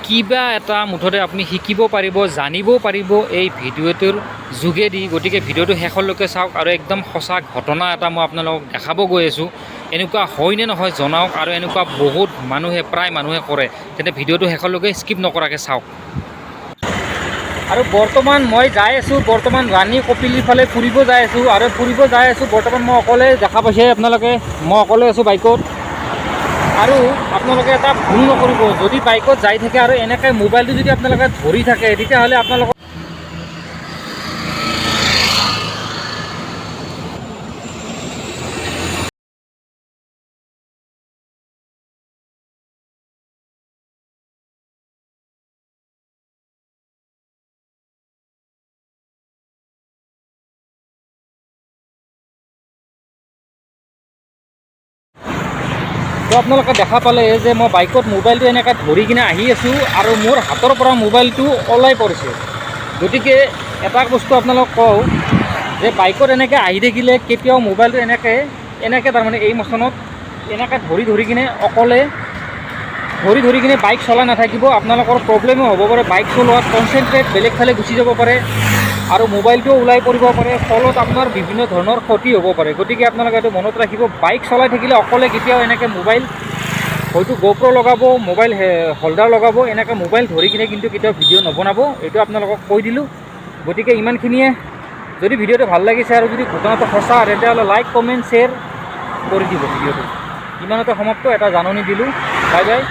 কিবা এটা মুঠতে আপুনি শিকিব পাৰিব, জানিব পাৰিব এই ভিডিঅ'টোৰ যোগেদি। গতিকে ভিডিঅ'টো শেষলৈকে চাওক আৰু একদম সঁচা ঘটনা এটা মই আপোনালোকক দেখাব গৈ আছোঁ। এনেকুৱা হয়নে নহয় জনাওক, আৰু এনেকুৱা বহুত মানুহে প্ৰায় মানুহে কৰে। তেন্তে ভিডিঅ'টো শেষলৈকে স্কিপ নকৰাকৈ চাওক। আৰু বৰ্তমান মই যাই আছোঁ, বৰ্তমান ৰাণী কপিলীৰ ফালে ফুৰিব যাই আছোঁ। আৰু ফুৰিব যাই আছোঁ বৰ্তমান মই অকলে, দেখা পাইছে আপোনালোকে মই অকলে আছোঁ বাইকত। আৰু আপোনালোকে এটা ভুল নকৰিব, যদি বাইকত যাই থাকে আৰু এনেকৈ মোবাইলটো যদি আপোনালোকে ধৰি থাকে, তেতিয়াহ'লে আপোনালোকক তো আপোনালোকে দেখা পালে যে মই বাইকত মোবাইলটো এনেকৈ ধৰি কিনে আহি আছোঁ আৰু মোৰ হাতৰ পৰা মোবাইলটো ওলাই পৰিছে। গতিকে এটা বস্তু আপোনালোকক কওঁ যে বাইকত এনেকৈ আহি থাকিলে কেতিয়াও মোবাইলটো এনেকৈ তাৰমানে এই মচনত এনেকৈ ধৰি কিনে অকলে ধৰি কিনে বাইক চলাই নাথাকিব। আপোনালোকৰ প্ৰব্লেমো হ'ব পাৰে, বাইক চলোৱাত কনচেনট্ৰেট বেলেগ ফালে গুচি যাব পাৰে আৰু মোবাইলটোও ওলাই পৰিব পাৰে, ফলত আপোনাৰ বিভিন্ন ধৰণৰ ক্ষতি হ'ব পাৰে। গতিকে আপোনালোকে এইটো মনত ৰাখিব, বাইক চলাই থাকিলে অকলে কেতিয়াও এনেকৈ মোবাইল, হয়তো GoPro লগাব, মোবাইল হোল্ডাৰ লগাব, এনেকৈ মোবাইল ধৰি কিনে কিন্তু কেতিয়াও ভিডিঅ' নবনাব। এইটো আপোনালোকক কৈ দিলোঁ। গতিকে ইমানখিনিয়ে। যদি ভিডিঅ'টো ভাল লাগিছে আৰু যদি ঘটনাটো সঁচা, তেতিয়াহ'লে লাইক, কমেণ্ট, শ্বেয়াৰ কৰি দিব ভিডিঅ'টো। ইমানতে সমাপ্ত, এটা জাননী দিলোঁ। Bye bye.